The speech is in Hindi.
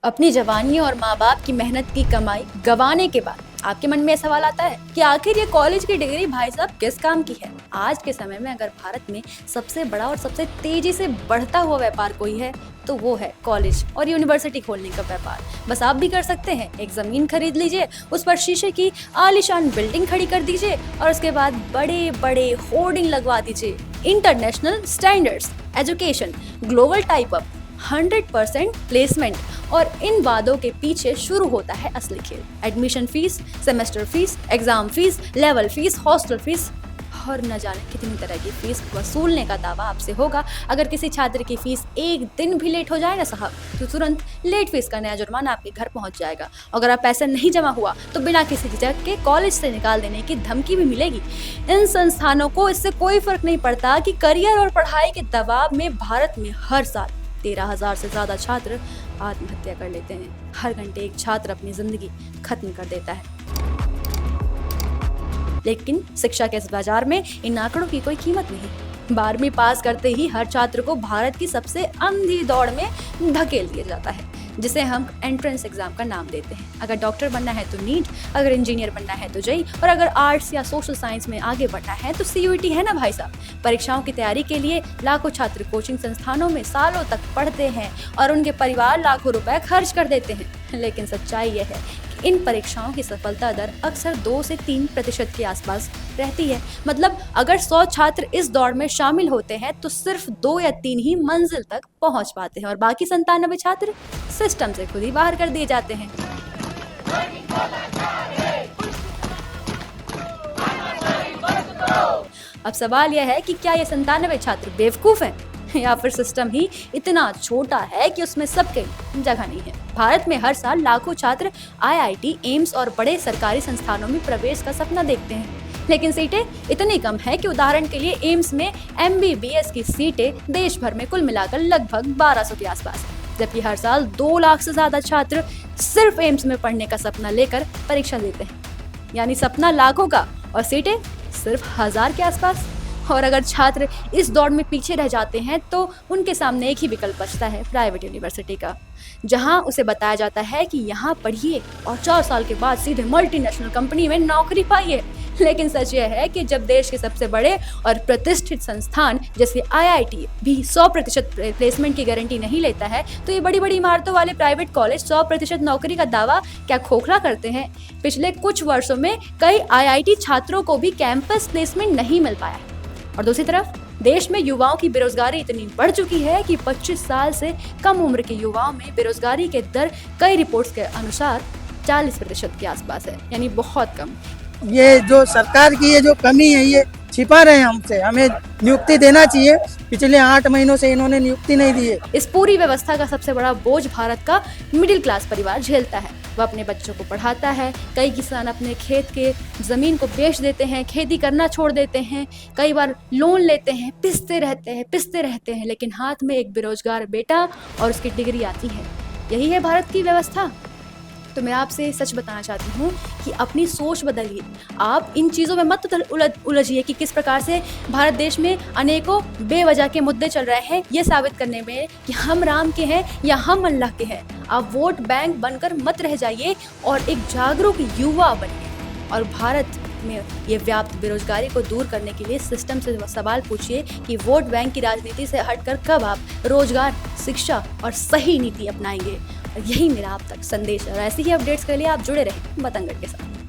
अपनी जवानी और माँ बाप की मेहनत की कमाई गंवाने के बाद आपके मन में सवाल आता है कि आखिर ये कॉलेज की डिग्री भाई साहब किस काम की है। आज के समय में अगर भारत में सबसे बड़ा और सबसे तेजी से बढ़ता हुआ व्यापार कोई है तो वो है कॉलेज और यूनिवर्सिटी खोलने का व्यापार। बस आप भी कर सकते हैं। एक जमीन खरीद लीजिए, उस पर शीशे की आलीशान बिल्डिंग खड़ी कर दीजिए और उसके बाद बड़े बड़े होर्डिंग लगवा दीजिए। International standards, education, global type up, 100% placement. और इन वादों के पीछे शुरू होता है असली खेल। Admission fees, semester fees, exam fees, level fees, hostel fees और न जाने कितनी तरह की फीस वसूलने का दावा आपसे होगा। अगर किसी छात्र की फीस एक दिन भी लेट हो जाए ना साहब, तो तुरंत लेट फीस का नया जुर्माना आपके घर पहुंच जाएगा। अगर आप पैसे नहीं जमा हुआ तो बिना किसी झिझक के कॉलेज से निकाल देने की धमकी भी मिलेगी। इन संस्थानों को इससे कोई फर्क नहीं पड़ता कि करियर और पढ़ाई के दबाव में भारत में हर साल 13,000 से ज्यादा छात्र आत्महत्या कर लेते हैं। हर घंटे एक छात्र अपनी जिंदगी खत्म कर देता है। लेकिन शिक्षा के इस बाजार में इन आंकड़ों की कोई कीमत नहीं। 12वीं पास करते ही हर छात्र को भारत की सबसे अंधी दौड़ में धकेल दिया जाता है, जिसे हम एंट्रेंस एग्जाम का नाम देते हैं। अगर डॉक्टर बनना है तो नीट, अगर इंजीनियर बनना है तो जेईई, और अगर आर्ट्स या सोशल साइंस में आगे बढ़ना है तो सीयूईटी है ना भाई साहब। परीक्षाओं की तैयारी के लिए लाखों छात्र कोचिंग संस्थानों में सालों तक पढ़ते हैं और उनके परिवार लाखों रुपए खर्च कर देते हैं। लेकिन सच्चाई यह है कि इन परीक्षाओं की सफलता दर अक्सर 2 से 3% के आसपास रहती है। मतलब अगर 100 छात्र इस दौड़ में शामिल होते हैं तो सिर्फ 2 या 3 ही मंजिल तक पहुंच पाते हैं और बाकी 97 छात्र सिस्टम से खुद ही बाहर कर दिए जाते हैं। अब सवाल यह है कि क्या ये 97 छात्र बेवकूफ हैं या फिर सिस्टम ही इतना छोटा है कि उसमें सबके जगह नहीं है। भारत में हर साल लाखों छात्र आईआईटी, एम्स और बड़े सरकारी संस्थानों में प्रवेश का सपना देखते हैं, लेकिन सीटें इतनी कम है कि उदाहरण के लिए एम्स में एमबीबीएस की सीटें देश भर में कुल मिलाकर लगभग 1200 के आसपास है, जबकि हर साल 2 लाख से ज्यादा छात्र सिर्फ एम्स में पढ़ने का सपना लेकर परीक्षा देते हैं। यानी सपना लाखों का और सीटें सिर्फ 1000 के आसपास। और अगर छात्र इस दौड़ में पीछे रह जाते हैं तो उनके सामने एक ही विकल्प बचता है, प्राइवेट यूनिवर्सिटी का, जहां उसे बताया जाता है कि यहाँ पढ़िए और 4 साल के बाद सीधे मल्टीनेशनल कंपनी में नौकरी पाइए। लेकिन सच यह है कि जब देश के सबसे बड़े और प्रतिष्ठित संस्थान जैसे आईआईटी भी 100% प्लेसमेंट की गारंटी नहीं लेता है, तो ये बड़ी बड़ी इमारतों वाले प्राइवेट कॉलेज 100% नौकरी का दावा क्या खोखला करते हैं। पिछले कुछ वर्षों में कई आईआईटी छात्रों को भी कैंपस प्लेसमेंट नहीं मिल पाया है। और दूसरी तरफ देश में युवाओं की बेरोजगारी इतनी बढ़ चुकी है कि 25 साल से कम उम्र के युवाओं में बेरोजगारी के दर कई रिपोर्ट्स के अनुसार 40% के आसपास है, यानी बहुत कम। ये जो सरकार की ये जो कमी है ये छिपा रहे हैं हमसे, हमें नियुक्ति देना चाहिए। पिछले 8 महीनों से इन्होंने नियुक्ति नहीं दी है। इस पूरी व्यवस्था का सबसे बड़ा बोझ भारत का मिडिल क्लास परिवार झेलता है। वह अपने बच्चों को पढ़ाता है। कई किसान अपने खेत के जमीन को बेच देते हैं, खेती करना छोड़ देते हैं, कई बार लोन लेते हैं, पिसते रहते हैं, लेकिन हाथ में एक बेरोजगार बेटा और उसकी डिग्री आती है। यही है भारत की व्यवस्था। तो मैं आपसे सच बताना चाहती हूँ कि अपनी सोच बदलिए। आप इन चीज़ों में मत उलझिए कि किस प्रकार से भारत देश में अनेकों बेवजह के मुद्दे चल रहे हैं, ये साबित करने में कि हम राम के हैं या हम अल्लाह के हैं। आप वोट बैंक बनकर मत रह जाइए और एक जागरूक युवा बनिए। और भारत में ये व्याप्त बेरोजगारी को दूर करने के लिए सिस्टम से सवाल पूछिए कि वोट बैंक की राजनीति से हटकर कब आप रोजगार, शिक्षा और सही नीति अपनाएंगे। यही मेरा आप तक संदेश है और ऐसी ही अपडेट्स के लिए आप जुड़े रहें बतंगड़ के साथ।